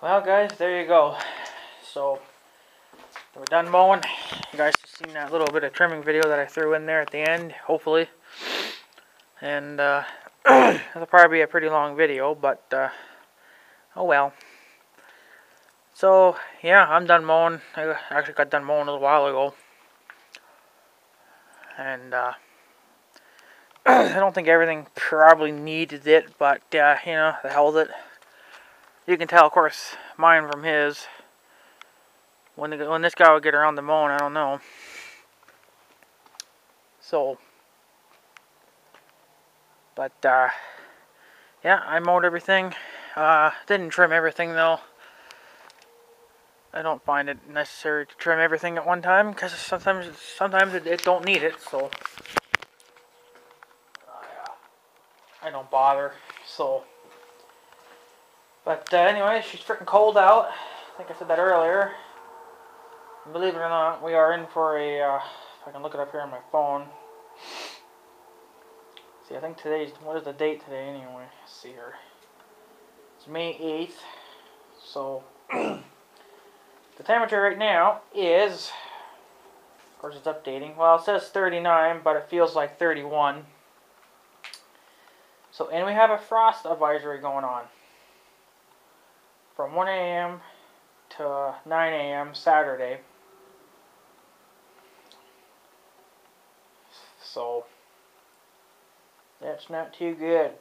Well guys, there you go. So we're done mowing. You guys have seen that little bit of trimming video that I threw in there at the end, hopefully. And it'll probably be a pretty long video, but oh well. So yeah, I'm done mowing. I actually got done mowing a little while ago. And I don't think everything probably needed it, but you know, the hell with it. You can tell, of course, mine from his. When this guy would get around the mowing, I don't know. So, but yeah, I mowed everything. Didn't trim everything though. I don't find it necessary to trim everything at one time because sometimes it don't need it. So I don't bother. So, but anyway, she's freaking cold out. I think I said that earlier. Believe it or not, we are in for a. If I can look it up here on my phone. See, I think what is the date today anyway? Let's see here. It's May 8th. So, the temperature right now is, of course it's updating. Well, it says 39, but it feels like 31. So, and we have a frost advisory going on. From 1 a.m. to 9 a.m. Saturday. So, that's not too good.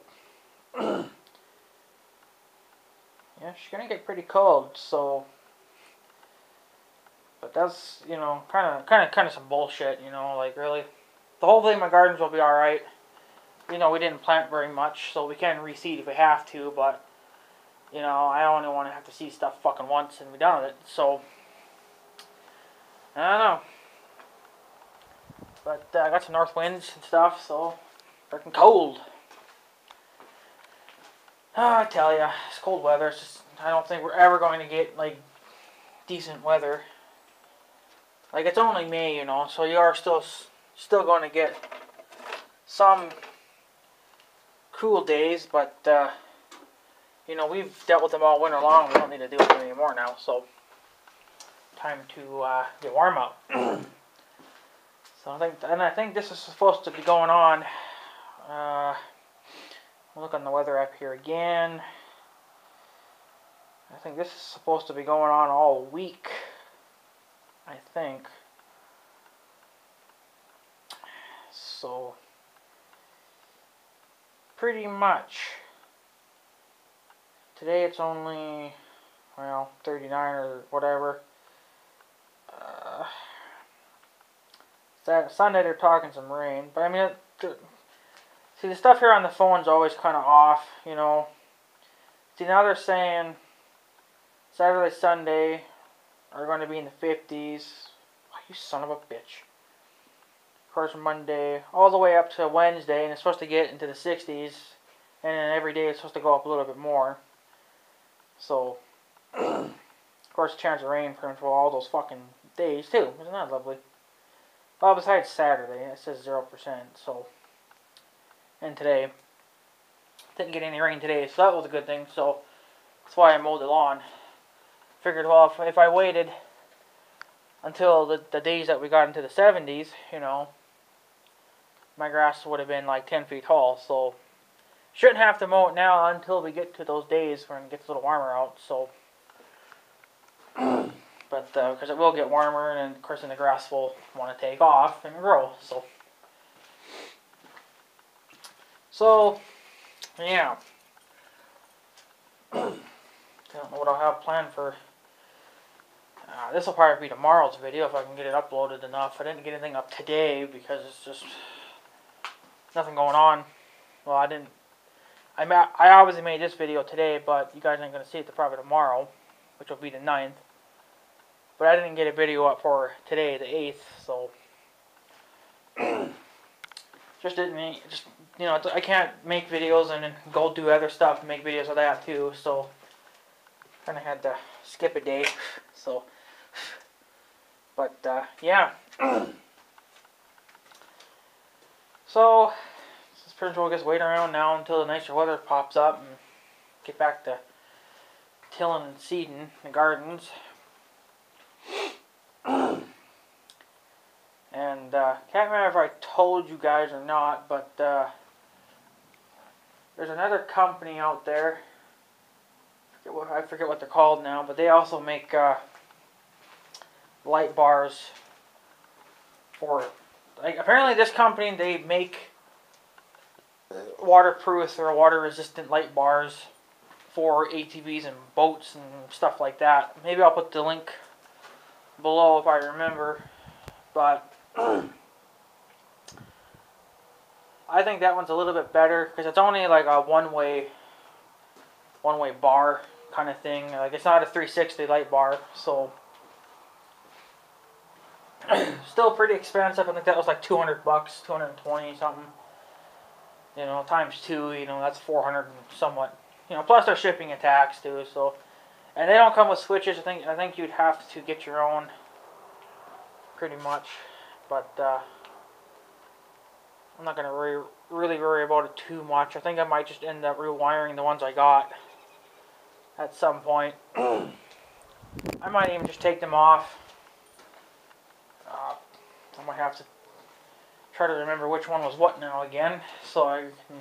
Yeah, she's gonna get pretty cold, so. But that's, you know, kind of some bullshit, you know, like really. The whole thing, my gardens will be alright. You know, we didn't plant very much, so we can reseed if we have to, but, you know, I only want to have to see stuff fucking once and be done with it, so. I don't know. But I got some north winds and stuff, so freaking cold. Oh, I tell ya, it's cold weather. It's just, I don't think we're ever going to get like decent weather. Like it's only May, you know, so you are still going to get some cool days, but you know, we've dealt with them all winter long. We don't need to deal with them anymore now. So time to get warm up. So I think this is supposed to be going on. Look on the weather app here again. I think this is supposed to be going on all week. I think. So pretty much. Today it's only, well, 39 or whatever. Sunday they're talking some rain, but I mean, see the stuff here on the phone's always kind of off, you know. See now they're saying Saturday, Sunday are going to be in the 50s. Oh, you son of a bitch. Of course, Monday all the way up to Wednesday, and it's supposed to get into the 60s, and then every day it's supposed to go up a little bit more. So, of course, chance of rain for all those fucking days too. Isn't that lovely? Well, besides Saturday, it says 0%, so. And today. Didn't get any rain today, so that was a good thing, so. That's why I mowed the lawn. Figured, well, if I waited until the days that we got into the 70s, you know, my grass would have been like 10 feet tall, so. Shouldn't have to mow it now until we get to those days when it gets a little warmer out, so. But, because it will get warmer, and of course then the grass will want to take off and grow, so. So, yeah. I don't know what I'll have planned for. This will probably be tomorrow's video if I can get it uploaded enough. I didn't get anything up today because it's just nothing going on. Well, I obviously made this video today, but you guys aren't going to see it probably tomorrow, which will be the 9th. But I didn't get a video up for today, the 8th, so just you know, I can't make videos and then go do other stuff and make videos of that too, so kind of had to skip a day, so, but yeah, so this pretty much we'll just wait around now until the nicer weather pops up and get back to tilling and seeding the gardens. And can't remember if I told you guys or not, but there's another company out there. I forget what they're called now, but they also make light bars for. Like, apparently, this company they make waterproof or water-resistant light bars for ATVs and boats and stuff like that. Maybe I'll put the link below if I remember, but I think that one's a little bit better because it's only like a one-way one-way bar kind of thing. Like, it's not a 360 light bar, so still pretty expensive. I think that was like 200 bucks, 220 something. You know, times 2, you know, that's 400 and somewhat. You know, plus their shipping and tax too. So, and they don't come with switches. I think you'd have to get your own, pretty much. But I'm not gonna really worry about it too much. I think I might just end up rewiring the ones I got at some point. I might even just take them off. I might have to try to remember which one was what now again, so I can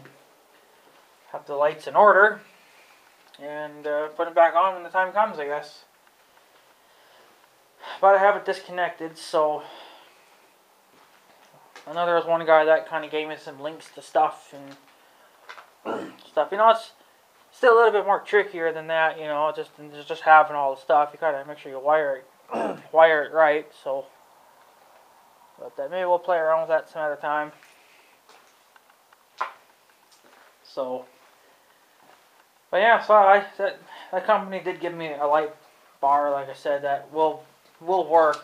have the lights in order and put it back on when the time comes, I guess. But I have it disconnected, so I know there was one guy that kind of gave me some links to stuff and stuff. You know, it's still a little bit more trickier than that. You know, just having all the stuff. You gotta make sure you wire it right. So, but maybe we'll play around with that some other time. So, but yeah, so that company did give me a light bar, like I said, that will work.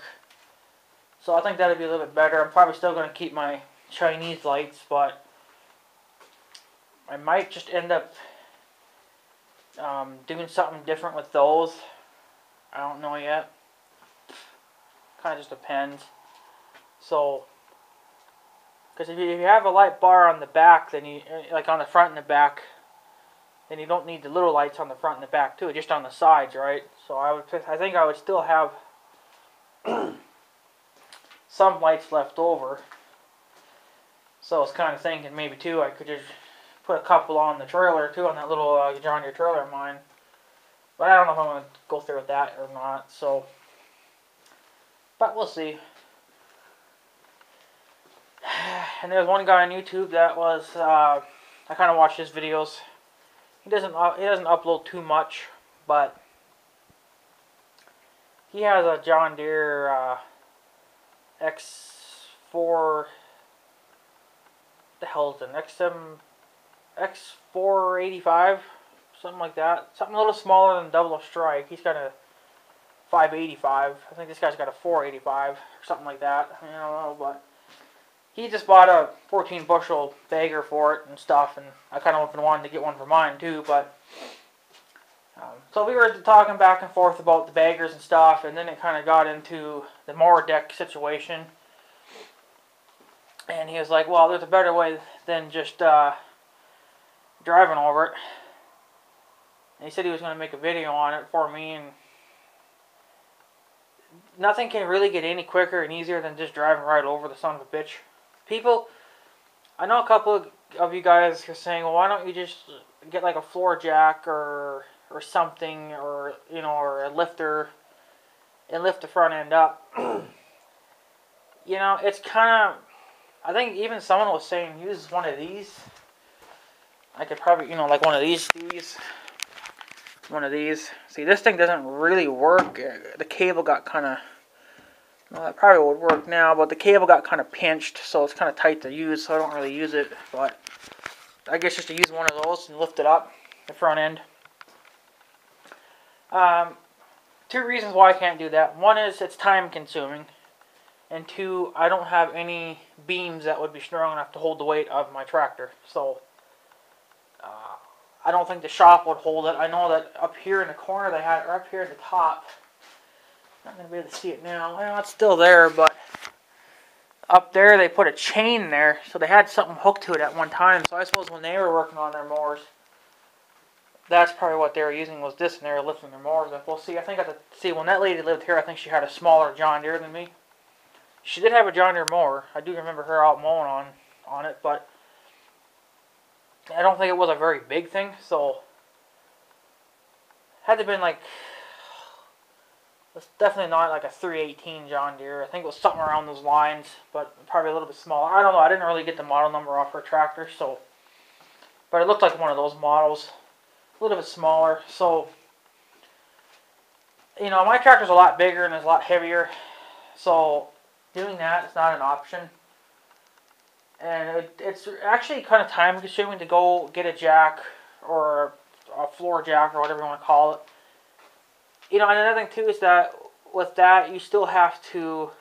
So I think that'll be a little bit better. I'm probably still going to keep my Chinese lights, but I might just end up doing something different with those. I don't know yet. Kind of just depends. So, because if you have a light bar on the back, then you, like on the front and the back, then you don't need the little lights on the front and the back too, just on the sides, right? So I think I would still have some lights left over. So I was kind of thinking maybe too I could just put a couple on the trailer too, on that little John Deere trailer of mine. But I don't know if I'm going to go through with that or not. So, but we'll see. And there's one guy on YouTube that was I kind of watch his videos. He doesn't upload too much, but he has a John Deere X4. The hell is it? X485, something like that. Something a little smaller than Double Strike. He's got a 585. I think this guy's got a 485 or something like that. I don't know, but he just bought a 14 bushel bagger for it and stuff, and I kind of wanted to get one for mine too, but so we were talking back and forth about the baggers and stuff, and then it kind of got into the mower deck situation. And he was like, well, there's a better way than just driving over it. And he said he was going to make a video on it for me, and nothing can really get any quicker and easier than just driving right over the son of a bitch. People, I know a couple of you guys are saying, well, why don't you just get like a floor jack or something, or, you know, or a lifter and lift the front end up. You know, it's kind of, I think even someone was saying use one of these. I could probably, you know, like one of these. One of these. See, this thing doesn't really work. The cable got kind of, well, it probably would work now, but the cable got kind of pinched, so it's kind of tight to use, so I don't really use it. But I guess just to use one of those and lift it up, the front end. Two reasons why I can't do that. One is it's time consuming. And two, I don't have any beams that would be strong enough to hold the weight of my tractor. So, I don't think the shop would hold it. I know that up here in the corner they had, or up here at the top, I'm not going to be able to see it now. Well, it's still there, but up there they put a chain there. So they had something hooked to it at one time. So I suppose when they were working on their mowers, that's probably what they were using, was this, and they were lifting their mowers up. We'll see. I think when that lady lived here, I think she had a smaller John Deere than me. She did have a John Deere mower. I do remember her out mowing on it, but I don't think it was a very big thing, so had to have been like, it's definitely not like a 318 John Deere. I think it was something around those lines, but probably a little bit smaller. I don't know. I didn't really get the model number off her tractor, so, but it looked like one of those models, a little bit smaller. So, you know, my tractor's a lot bigger and is a lot heavier, so doing that is not an option. And it's actually kind of time consuming to go get a jack or a floor jack or whatever you want to call it. You know, and another thing too is that with that you still have to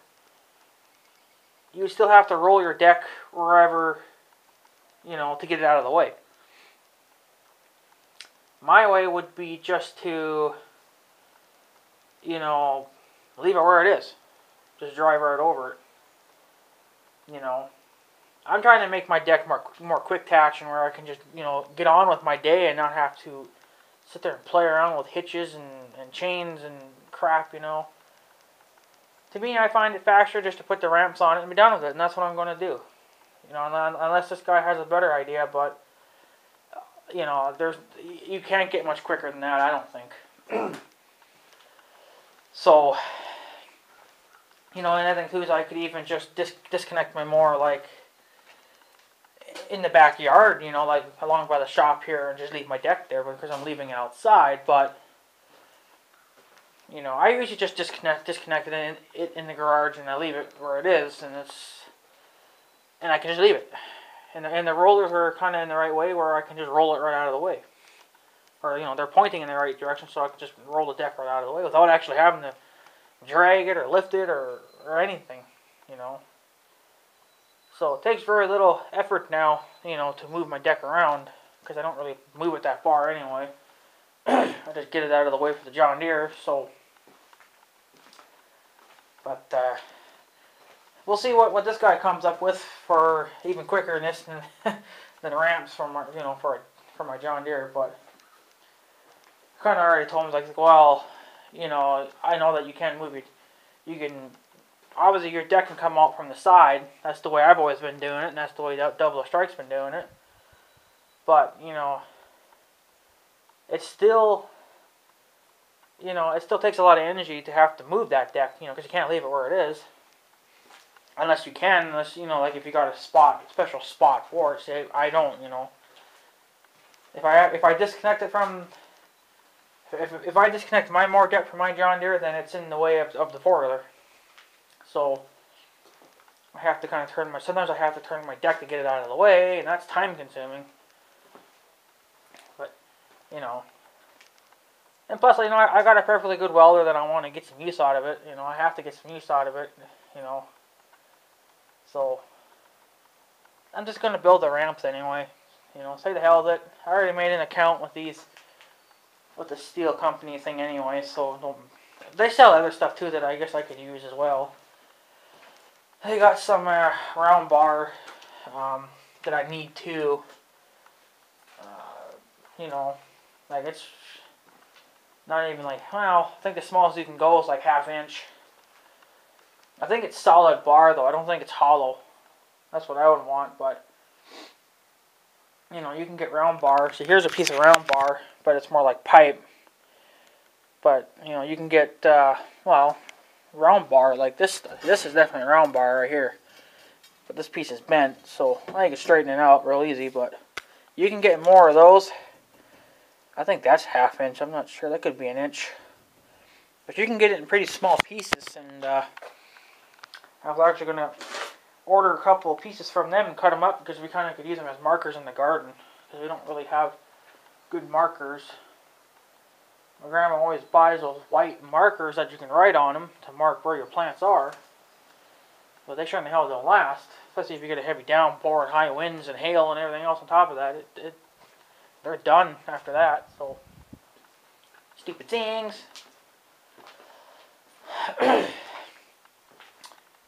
roll your deck wherever, you know, to get it out of the way. My way would be just to, you know, leave it where it is. Just drive right over it. You know, I'm trying to make my deck more quick to action, where I can just, you know, get on with my day and not have to sit there and play around with hitches and chains and crap, you know. To me, I find it faster just to put the ramps on it and be done with it, and that's what I'm going to do. You know, unless this guy has a better idea, but, you know, you can't get much quicker than that, I don't think. So, you know, and I think too is I could even just disconnect my mower, like, in the backyard, you know, like along by the shop here, and just leave my deck there because I'm leaving it outside. But, you know, I usually just disconnect it in the garage, and I leave it where it is, and I can just leave it. And the rollers are kind of in the right way where I can just roll it right out of the way. Or, you know, they're pointing in the right direction, so I can just roll the deck right out of the way without actually having to drag it or lift it or anything, you know. So it takes very little effort now, you know, to move my deck around, because I don't really move it that far anyway. I just get it out of the way for the John Deere. So, but we'll see what this guy comes up with for even quicker than this than ramps for my, you know, for my John Deere. But kind of already told him, like, well, you know, I know that you can move it. You can, obviously your deck can come out from the side. That's the way I've always been doing it, and that's the way Double Strike's been doing it. But, you know, it's still, you know, it still takes a lot of energy to have to move that deck, you know, because you can't leave it where it is. Unless, you know, like if you got a special spot for it. Say, I don't, you know. If I disconnect it from, if I disconnect my mower deck from my John Deere, then it's in the way of the four-wheeler. So I have to kind of sometimes I have to turn my deck to get it out of the way, and that's time consuming. But, you know, and plus, you know, I got a perfectly good welder that I want to get some use out of it. You know, I have to get some use out of it, you know. So I'm just going to build the ramps anyway. You know, say the hell with it. I already made an account with the steel company thing anyway, so they sell other stuff too that I guess I could use as well. They got some round bar that I need too. You know, like it's not even like, well, I think the smallest you can go is like 1/2 inch. I think it's solid bar though. I don't think it's hollow. That's what I would want, but you know, you can get round bar. So here's a piece of round bar, but it's more like pipe. But, you know, you can get, well, round bar like this. This is definitely a round bar right here. But this piece is bent, so I can straighten it out real easy. But you can get more of those. I think that's 1/2 inch. I'm not sure. That could be 1 inch. But you can get it in pretty small pieces. And I was actually going to order a couple of pieces from them and cut them up, because we kind of could use them as markers in the garden, because we don't really have good markers. My grandma always buys those white markers that you can write on them to mark where your plants are, but they sure in the hell don't last, especially if you get a heavy downpour and high winds and hail and everything else on top of that. They're done after that. So stupid things.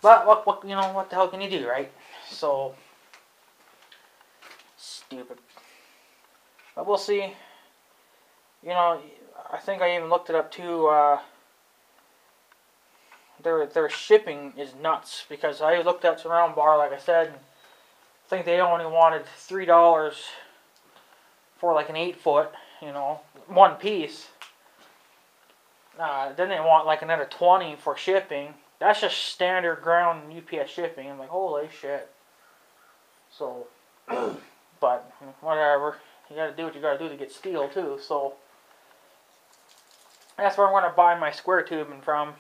But what you know, what the hell can you do, right? So stupid. But we'll see. You know, I think I even looked it up too. Their shipping is nuts, because I looked at some round bar, like I said, and I think they only wanted $3 for like an 8-foot, you know, one piece. Then they want like another 20 for shipping. That's just standard ground UPS shipping. I'm like, holy shit. So, but whatever. You gotta do what you gotta do to get steel too. So that's where I'm gonna buy my square tubing from.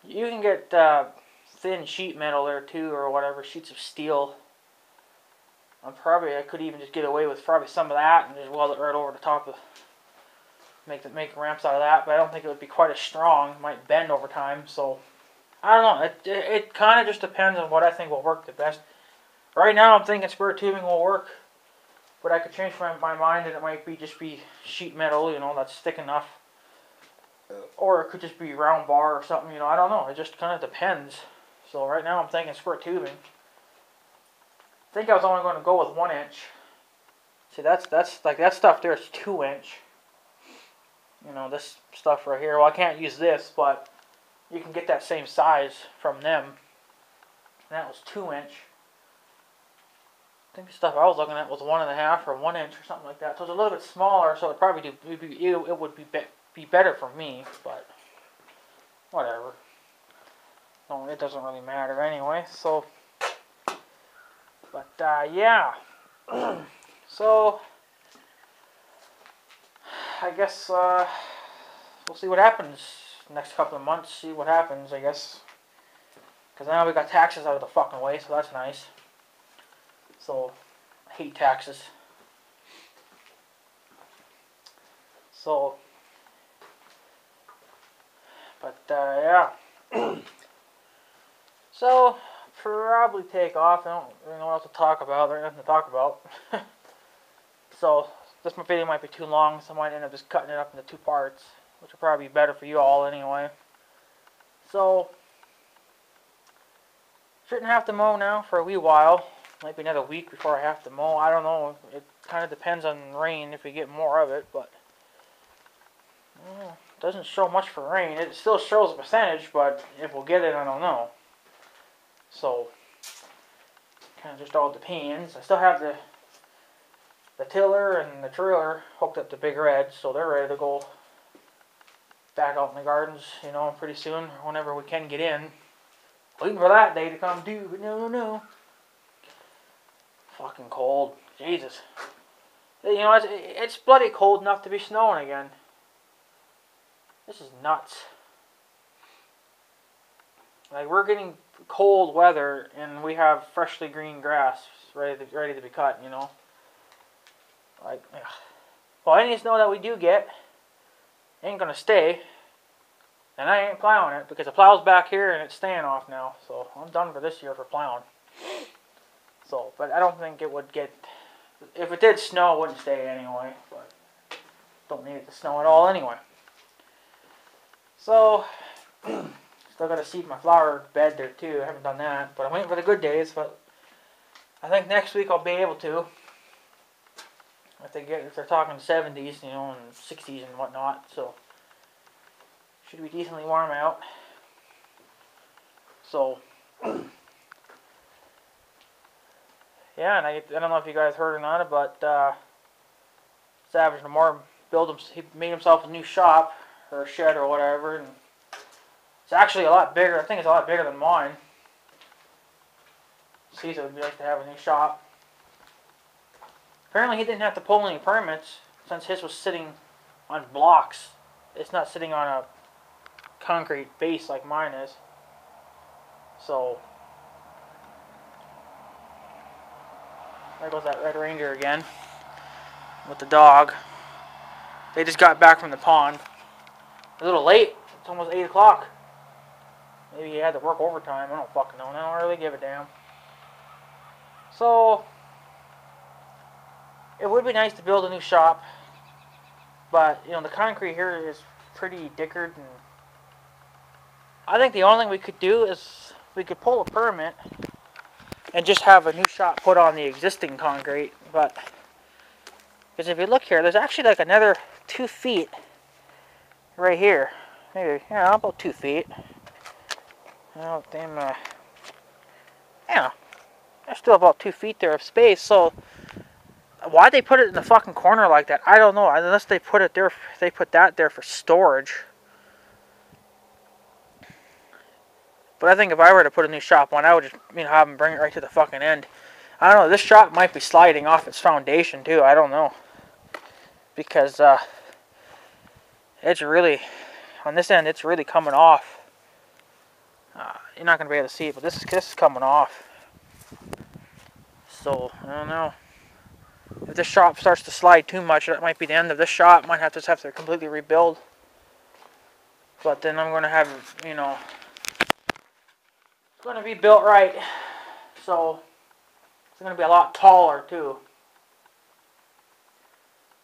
You can get thin sheet metal there too, or whatever, sheets of steel. I could even just get away with probably some of that and just weld it right over the top of, make ramps out of that. But I don't think it would be quite as strong. It might bend over time. So I don't know. It kind of just depends on what I think will work the best. Right now, I'm thinking square tubing will work, but I could change my mind and it might just be sheet metal, you know, that's thick enough. Or it could just be round bar or something, you know, I don't know. It just kind of depends. So right now I'm thinking square tubing. I think I was only going to go with 1 inch. See, that's like that stuff there is 2 inch. You know, this stuff right here. Well, I can't use this, but you can get that same size from them. And that was 2 inch. I think the stuff I was looking at was 1.5 or 1 inch or something like that. So it's a little bit smaller, so it would be better for me, but whatever. No, it doesn't really matter anyway. So, but yeah. So I guess we'll see what happens next couple of months. See what happens, I guess. Because now we got taxes out of the fucking way, so that's nice. So, I hate taxes. So, but yeah. So, probably take off. I don't really know what else to talk about. There's nothing to talk about. So, this video might be too long, so I might end up just cutting it up into 2 parts, which will probably be better for you all anyway. So, shouldn't have to mow now for a wee while. Might be another week before I have to mow. I don't know. It kind of depends on rain if we get more of it, but it doesn't show much for rain. It still shows a percentage, but if we'll get it, I don't know. So, kind of just all depends. I still have the tiller and the trailer hooked up to Big Red, so they're ready to go back out in the gardens, you know, pretty soon, whenever we can get in. Waiting for that day to come due, but no. Fucking cold. Jesus. You know, it's bloody cold enough to be snowing again. This is nuts. Like, we're getting cold weather, and we have freshly green grass ready to be cut, you know. Like, ugh. Well, any snow that we do get ain't gonna stay. And I ain't plowing it, because the plow's back here, and it's staying off now. So, I'm done for this year for plowing. So, but I don't think it would get... If it did snow, it wouldn't stay anyway. But don't need it to snow at all anyway. So, still got to seed my flower bed there too. I haven't done that. But I'm waiting for the good days. But I think next week I'll be able to. If they're talking 70s, you know, and 60s and whatnot. So, should be decently warm out. So... Yeah, and I don't know if you guys heard or not, but Savage Lamar he made himself a new shop, or a shed or whatever, and it's actually a lot bigger. I think it's a lot bigger than mine. Caesar would be nice to have a new shop. Apparently he didn't have to pull any permits, since his was sitting on blocks. It's not sitting on a concrete base like mine is. So... there goes that Red Ranger again with the dog. They just got back from the pond. A little late. It's almost 8 o'clock. Maybe he had to work overtime. I don't fucking know. I don't really give a damn. So, it would be nice to build a new shop. But, you know, the concrete here is pretty dickered. And I think the only thing we could do is we could pull a permit and just have a new shop put on the existing concrete. But, because if you look here, there's actually like another 2 feet right here. Maybe, yeah, about 2 feet. Oh, damn, yeah, there's still about 2 feet there of space. So, why they put it in the fucking corner like that, I don't know. Unless they put it there, they put that there for storage. But I think if I were to put a new shop on, I would just, you know, have them bring it right to the fucking end. I don't know, this shop might be sliding off its foundation too, I don't know. Because, it's really, on this end, it's really coming off. You're not going to be able to see it, but this is coming off. So, I don't know. If this shop starts to slide too much, that might be the end of this shop. Might have to completely rebuild. But then I'm going to have, you know, it's going to be built right. So, it's going to be a lot taller, too.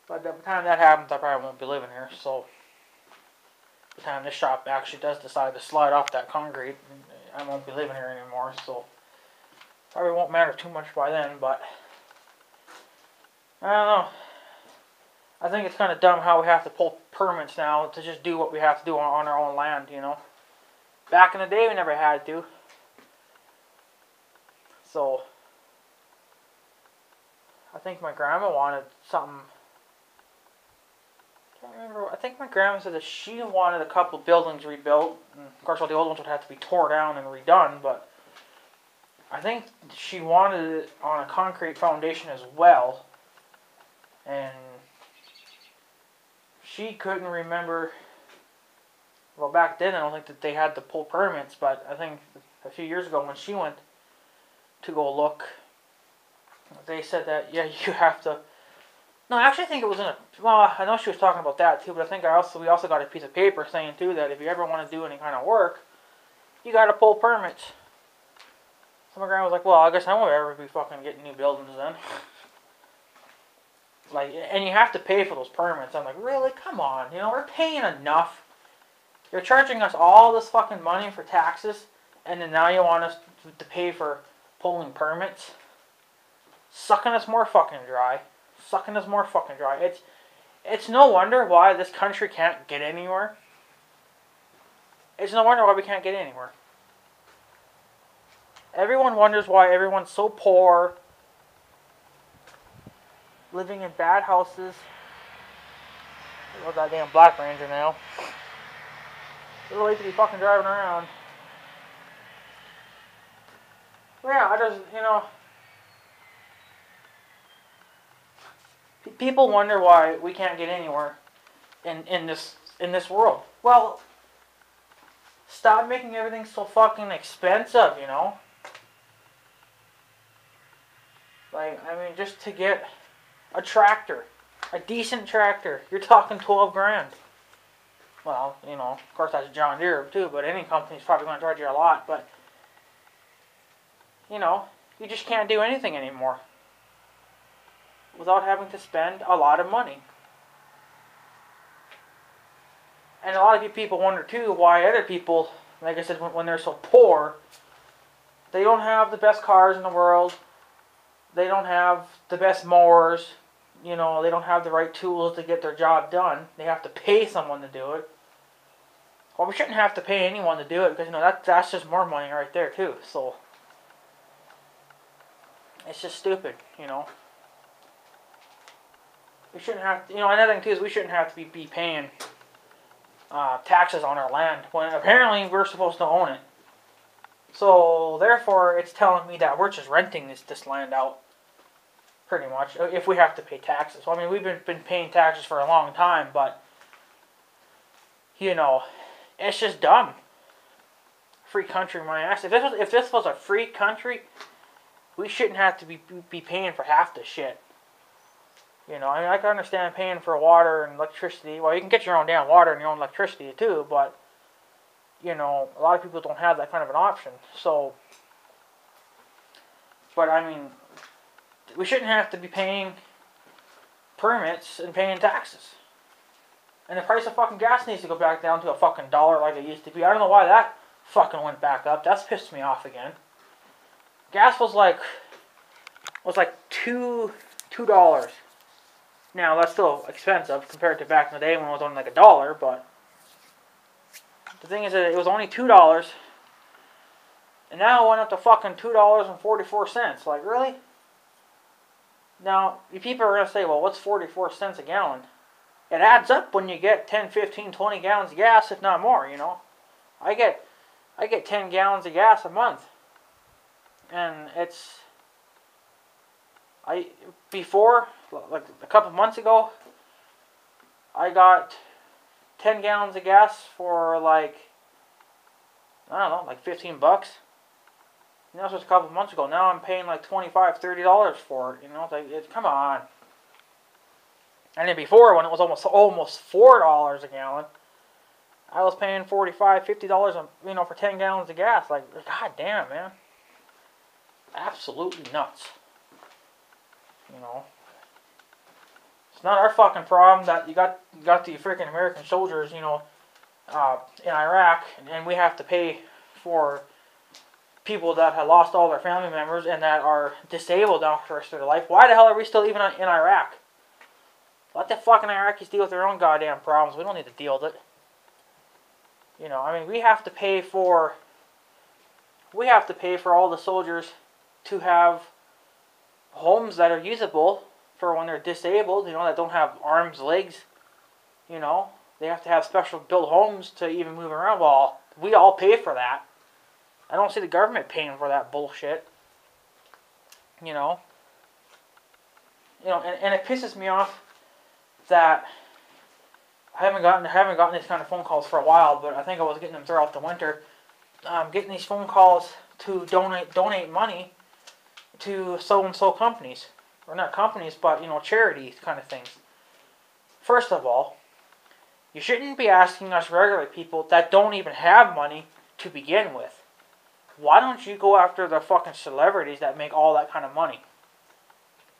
But by the time that happens, I probably won't be living here. So, by the time this shop actually does decide to slide off that concrete, I won't be living here anymore. So, probably won't matter too much by then, but I don't know. I think it's kind of dumb how we have to pull permits now to just do what we have to do on our own land, you know. Back in the day, we never had to. So, I think my grandma wanted something. I can't remember. I think my grandma said that she wanted a couple buildings rebuilt. And of course, all the old ones would have to be tore down and redone, but I think she wanted it on a concrete foundation as well. And she couldn't remember. Well, back then, I don't think that they had to pull permits, but I think a few years ago when she went to go look, they said that, yeah, you have to. No, I actually think it was in a. Well, I know she was talking about that too, but I think we also got a piece of paper saying too that if you ever want to do any kind of work, you got to pull permits. So my grandma was like, well, I guess I won't ever be fucking getting new buildings then. Like, and you have to pay for those permits. I'm like, really? Come on, you know, we're paying enough. You're charging us all this fucking money for taxes, and then now you want us to pay for pulling permits? Sucking us more fucking dry. Sucking us more fucking dry. It's no wonder why this country can't get anywhere. It's no wonder why we can't get anywhere. Everyone wonders why everyone's so poor, living in bad houses. Look at that damn Black Ranger now. A little late to be fucking driving around. Yeah, I just, you know, people wonder why we can't get anywhere in this world. Well, stop making everything so fucking expensive, you know? Like, I mean, just to get a tractor, a decent tractor, you're talking 12 grand. Well, you know, of course that's John Deere too, but any company's probably going to charge you a lot, but, you know, you just can't do anything anymore without having to spend a lot of money. And a lot of you people wonder too why other people, like I said, when they're so poor, they don't have the best cars in the world, they don't have the best mowers, you know, they don't have the right tools to get their job done. They have to pay someone to do it. Well, we shouldn't have to pay anyone to do it because, you know, that's just more money right there too. So, it's just stupid, you know. We shouldn't have to, you know, another thing too is we shouldn't have to be paying taxes on our land when apparently we're supposed to own it. So, therefore, it's telling me that we're just renting this land out. Pretty much, if we have to pay taxes. Well, I mean, we've been paying taxes for a long time, but, you know, it's just dumb. Free country, my ass. If this was a free country, we shouldn't have to be paying for half the shit. You know, I mean, I can understand paying for water and electricity. Well, you can get your own damn water and your own electricity too, but, you know, a lot of people don't have that kind of an option. So, but I mean, we shouldn't have to be paying permits and paying taxes. And the price of fucking gas needs to go back down to a fucking $1 like it used to be. I don't know why that fucking went back up. That's pissed me off again. Gas was like $2. Now that's still expensive compared to back in the day when it was only like $1, but the thing is that it was only $2, and now it went up to fucking $2.44. Like, really? Now, people are going to say, well, what's 44 cents a gallon? It adds up when you get 10, 15, 20 gallons of gas, if not more, you know. I get 10 gallons of gas a month. And before, like a couple months ago, I got 10 gallons of gas for like, I don't know, like $15. You know, this was a couple months ago. Now I'm paying like $25, $30 for it. You know, come on. And then before, when it was almost $4 a gallon, I was paying $45, $50, for 10 gallons of gas. Like, god damn, man, absolutely nuts. You know, it's not our fucking problem that you got the freaking American soldiers, in Iraq, and we have to pay for people that have lost all their family members and that are disabled now for the rest of their life. Why the hell are we still even in Iraq? Let the fucking Iraqis deal with their own goddamn problems. We don't need to deal with it. You know, I mean, we have to pay for all the soldiers to have homes that are usable for when they're disabled, that don't have arms, legs. They have to have special built homes to even move around. Well, we all pay for that. I don't see the government paying for that bullshit. And it pisses me off that I haven't gotten these kind of phone calls for a while, but I think I was getting them throughout the winter. Getting these phone calls to donate money to so-and-so companies. Or not companies, but, charities kind of things. First of all, you shouldn't be asking us regular people that don't even have money to begin with. Why don't you go after the fucking celebrities that make all that kind of money?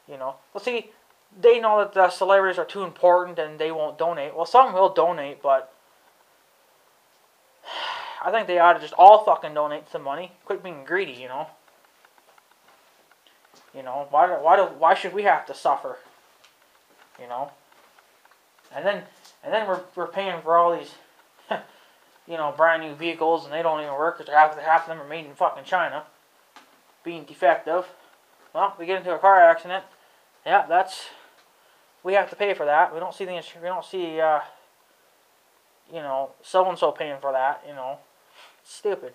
Well, see, they know that the celebrities are too important and they won't donate. Well, some will donate, but I think they ought to just all fucking donate some money. Quit being greedy, Why should we have to suffer? And then we're paying for all these, brand new vehicles, and they don't even work because half of them are made in fucking China, being defective. Well, we get into a car accident. Yeah, we have to pay for that. We don't see so and so paying for that. It's stupid.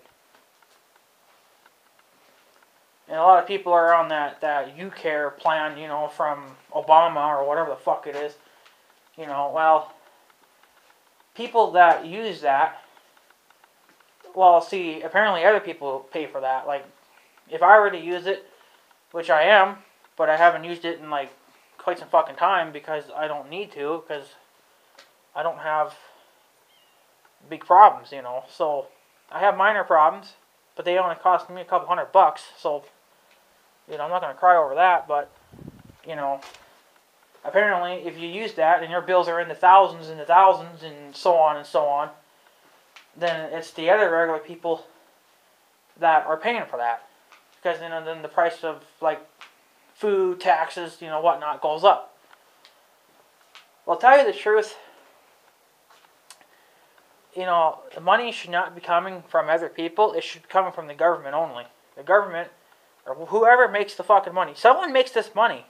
And a lot of people are on that UCare plan, from Obama or whatever the fuck it is. Well, people that use that, well, see, apparently other people pay for that. Like, if I were to use it, which I am, but I haven't used it in, quite some fucking time because I don't need to, because I don't have big problems, So, I have minor problems, but they only cost me a couple $100, so, I'm not going to cry over that, but, apparently, if you use that and your bills are in the thousands and so on, then it's the other regular people that are paying for that. Because, then the price of, food, taxes, whatnot goes up. Well, I'll tell you the truth, the money should not be coming from other people. It should be coming from the government only. The government, or whoever makes the fucking money. Someone makes this money.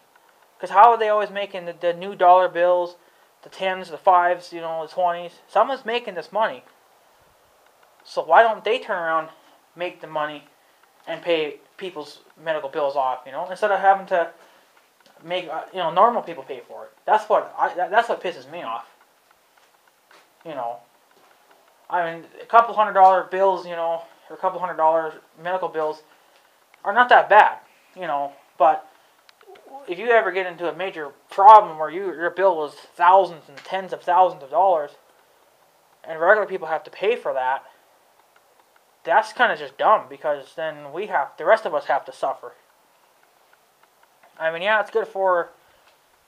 Because how are they always making the new dollar bills, the 10s, the 5s, the 20s? Someone's making this money. So why don't they turn around, make the money, and pay people's medical bills off, instead of having to make, normal people pay for it. That's what pisses me off. I mean, a couple $100 bills, or a couple $100 medical bills are not that bad, but if you ever get into a major problem where your bill was thousands and tens of thousands of dollars, and regular people have to pay for that, that's kind of just dumb, because then the rest of us have to suffer. I mean, yeah, it's good for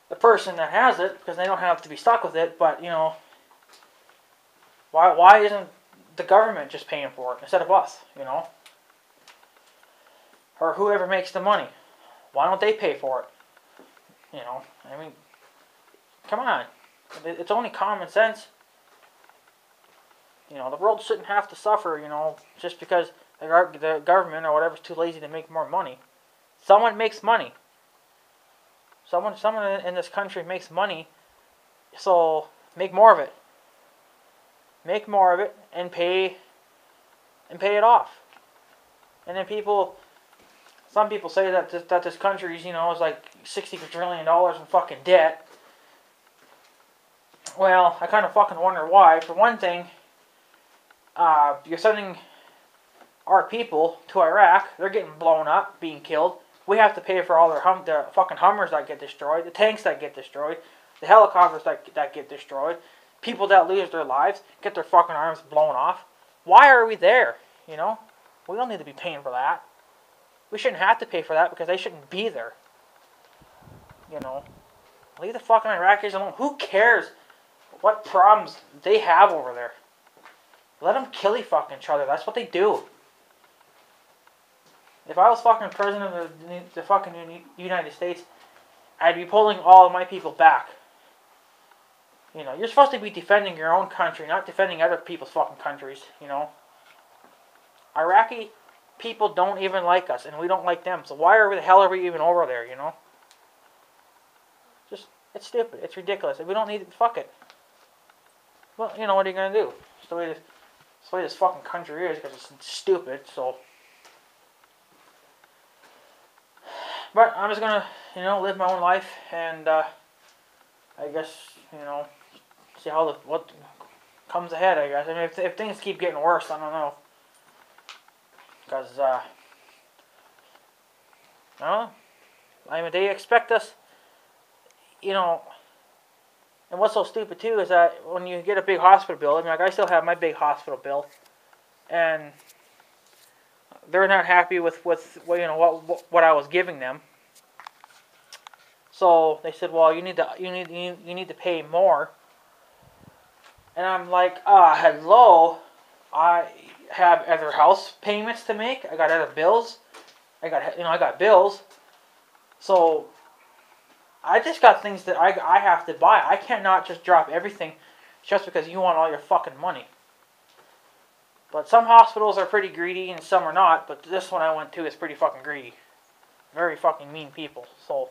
the person that has it, because they don't have to be stuck with it, but, why isn't the government just paying for it instead of us, Or whoever makes the money. Why don't they pay for it? I mean, come on. It's only common sense. The world shouldn't have to suffer, just because the government or whatever is too lazy to make more money. Someone makes money. Someone in this country makes money, so make more of it. Make more of it and pay it off. And then some people say that this country is, is like $60 trillion in fucking debt. Well, I kind of fucking wonder why. For one thing, you're sending our people to Iraq. They're getting blown up, being killed. We have to pay for all their fucking Hummers that get destroyed, the tanks that get destroyed, the helicopters that get destroyed, people that lose their lives, get their fucking arms blown off. Why are we there? You know? We don't need to be paying for that. We shouldn't have to pay for that because they shouldn't be there. You know? Leave the fucking Iraqis alone. Who cares what problems they have over there? Let them kill each other. That's what they do. If I was fucking president of the fucking United States, I'd be pulling all of my people back. You know, you're supposed to be defending your own country, not defending other people's fucking countries, you know. Iraqi people don't even like us, and we don't like them. So why the hell are we even over there, you know? Just, it's stupid. It's ridiculous. If we don't need it, fuck it. Well, you know, what are you going to do? It's the way this fucking country is, because it's stupid, so. But I'm just going to, you know, live my own life, and I guess, you know, see what comes ahead, I guess. I mean, if things keep getting worse, I don't know. Because, I don't know. I mean, they expect us, you know, and what's so stupid, too, is that when you get a big hospital bill, I mean, like, I still have my big hospital bill, and they're not happy with you know, what I was giving them. So they said, well, you need to pay more. And I'm like, hello, I have other house payments to make. I got other bills. I got bills. So I just got things that I have to buy. I cannot just drop everything just because you want all your fucking money. But some hospitals are pretty greedy and some are not. But this one I went to is pretty fucking greedy. Very fucking mean people. So,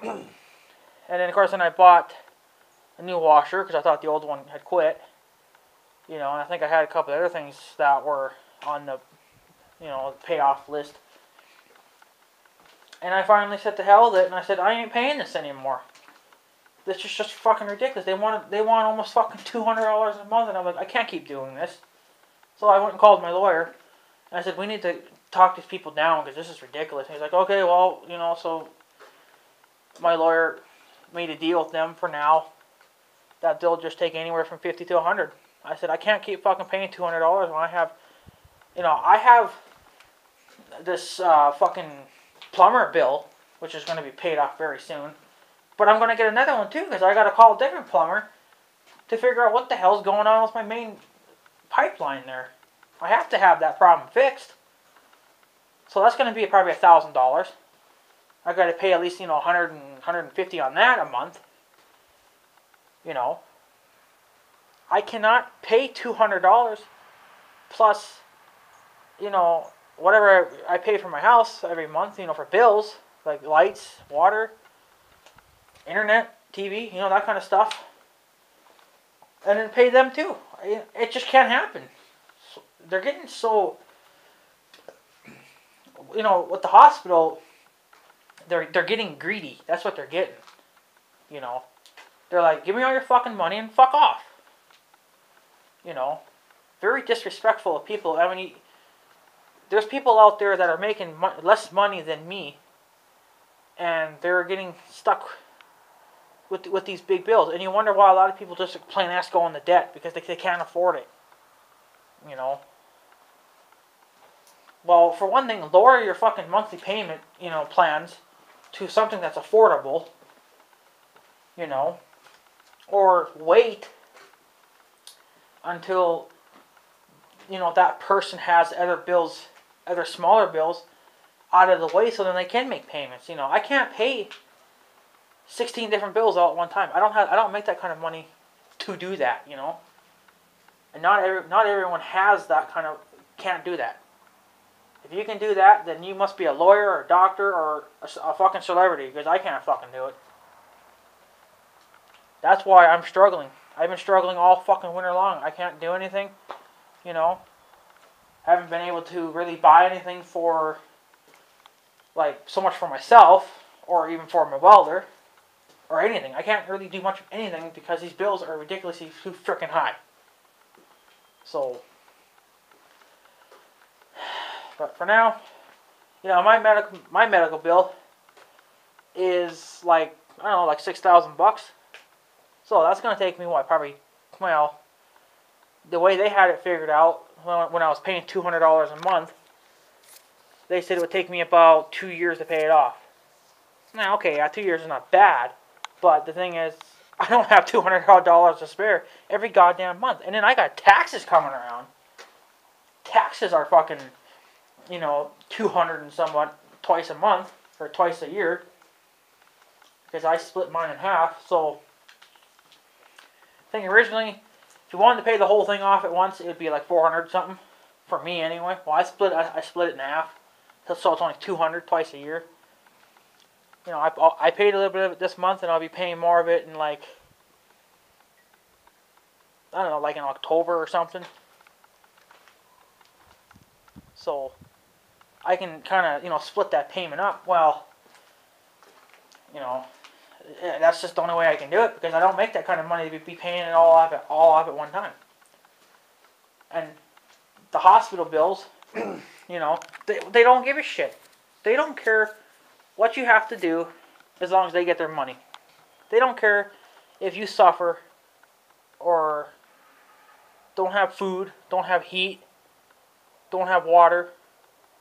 and then of course then I bought a new washer because I thought the old one had quit. You know, and I think I had a couple of other things that were on the, you know, payoff list. And I finally said to hell with it, and I said, I ain't paying this anymore. This is just fucking ridiculous. They want almost fucking $200 a month, and I'm like, I can't keep doing this. So I went and called my lawyer, and I said, we need to talk these people down because this is ridiculous. And he's like, okay, well, you know, so my lawyer made a deal with them for now that they'll just take anywhere from $50 to $100. I said, I can't keep fucking paying $200 when I have, you know, I have this fucking plumber bill, which is going to be paid off very soon. But I'm going to get another one too, because I got to call a different plumber to figure out what the hell's going on with my main pipeline there. I have to have that problem fixed. So that's going to be probably $1,000. I got to pay at least, you know, $100 and $150 on that a month. You know, I cannot pay $200 plus, you know, whatever I pay for my house every month, you know, for bills, like lights, water, internet, TV, you know, that kind of stuff. And then pay them too. It just can't happen. They're getting so, you know, with the hospital, they're getting greedy. That's what they're getting. You know, they're like, give me all your fucking money and fuck off. You know, very disrespectful of people. I mean, there's people out there that are making less money than me, and they're getting stuck with these big bills. And you wonder why a lot of people just plain ass go into debt because they can't afford it. You know. Well, for one thing, lower your fucking monthly payment, you know, plans to something that's affordable. You know, or wait until, you know, that person has other bills, other smaller bills out of the way so then they can make payments. You know, I can't pay 16 different bills all at one time. I don't make that kind of money to do that, you know. And not everyone has that kind of, can't do that. If you can do that, then you must be a lawyer or a doctor or a fucking celebrity, because I can't fucking do it. That's why I'm struggling. I've been struggling all fucking winter long. I can't do anything, you know. Haven't been able to really buy anything for, like, so much for myself, or even for my welder, or anything. I can't really do much of anything because these bills are ridiculously too freaking high. So, But for now, you know, my medical bill is like, I don't know, like $6,000. So that's gonna take me what, probably, well, the way they had it figured out when I was paying $200 a month, they said it would take me about 2 years to pay it off. Now, okay, 2 years is not bad, but the thing is, I don't have $200 to spare every goddamn month, and then I got taxes coming around. Taxes are fucking, you know, 200 and somewhat twice a month or twice a year, because I split mine in half. So, I think originally, if you wanted to pay the whole thing off at once, it would be like 400 something for me anyway. Well, I split it in half, so it's only 200 twice a year. You know, I paid a little bit of it this month, and I'll be paying more of it in like, I don't know, like in October or something. So I can kind of, you know, split that payment up. Well, you know, that's just the only way I can do it, because I don't make that kind of money to be paying it all off at one time. And the hospital bills, you know, they don't give a shit. They don't care what you have to do as long as they get their money. They don't care if you suffer or don't have food, don't have heat, don't have water,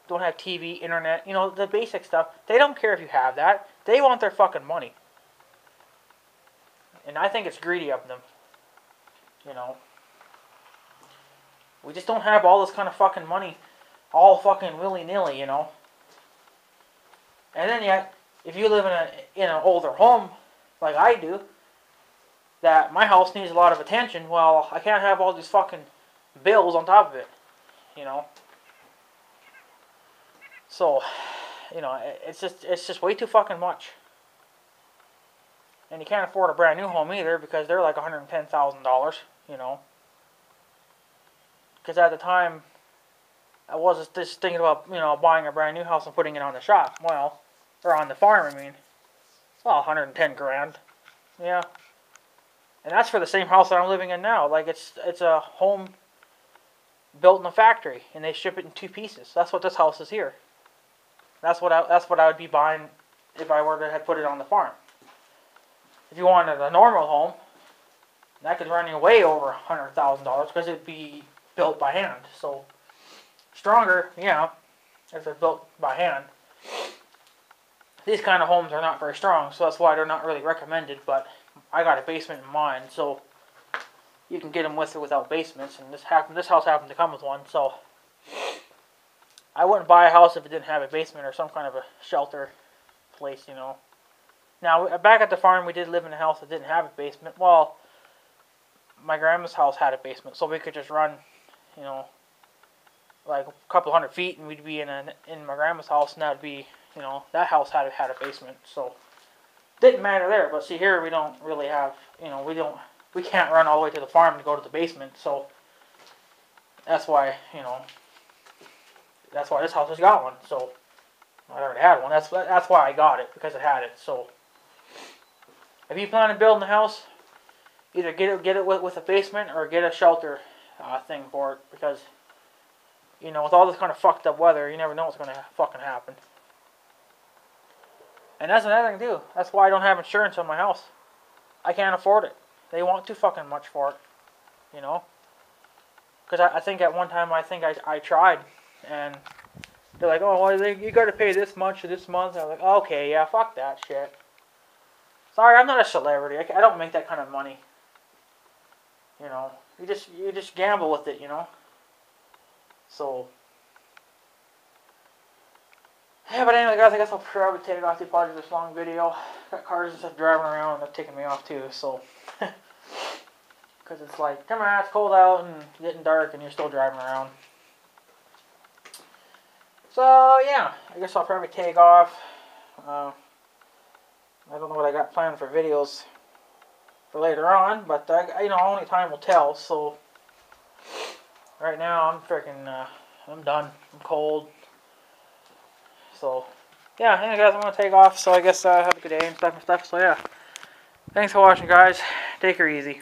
don't have TV, internet, you know, the basic stuff. They don't care if you have that. They want their fucking money. And I think it's greedy of them. You know. We just don't have all this kind of fucking money all fucking willy-nilly, you know. And then yet, if you live in an older home, like I do, that my house needs a lot of attention, well, I can't have all these fucking bills on top of it, you know. So, you know, it's just way too fucking much. And you can't afford a brand new home either, because they're like $110,000, you know. Because at the time, I was just thinking about, you know, buying a brand new house and putting it on the shop. Well, or on the farm, I mean. Well, 110 grand. Yeah. And that's for the same house that I'm living in now. Like, it's a home built in a factory, and they ship it in 2 pieces. That's what this house is here. That's what I would be buying if I were to have put it on the farm. If you wanted a normal home, that could run you way over $100,000, because it'd be built by hand. So, stronger, yeah, if they're built by hand. These kind of homes are not very strong, so that's why they're not really recommended, but I got a basement in mine, so you can get them with or without basements, and this house happened to come with one, so I wouldn't buy a house if it didn't have a basement or some kind of a shelter place, you know. Now, back at the farm, we did live in a house that didn't have a basement. Well, my grandma's house had a basement, so we could just run, you know, like a couple 100 feet, and we'd be in my grandma's house, and that would be, you know, that house had a basement, so didn't matter there. But see, here we don't really have, you know, we can't run all the way to the farm to go to the basement, so that's why, you know, that's why this house has got one. So I already had one. That's why I got it, because it had it. So if you plan on building a house, either get it with a basement or get a shelter thing for it, because, you know, with all this kind of fucked up weather, you never know what's going to fucking happen. And that's another thing too. That's why I don't have insurance on my house. I can't afford it. They want too fucking much for it, you know. Because I think at one time, I tried, and they're like, oh, well, you got to pay this much this month. I was like, okay, yeah, fuck that shit. Sorry, I'm not a celebrity. I don't make that kind of money. You know, you just gamble with it, you know. So, yeah, but anyway, guys, I guess I'll probably take off the part of this long video. Got cars and stuff driving around, and they're taking me off too, so. Because it's like, come on, it's cold out and getting dark, and you're still driving around. So, yeah, I guess I'll probably take off. I don't know what I got planned for videos for later on, but, you know, only time will tell, so. Right now, I'm freaking, I'm done. I'm cold. So, yeah, anyway, guys, I'm going to take off, so I guess have a good day and stuff, so yeah. Thanks for watching, guys. Take her easy.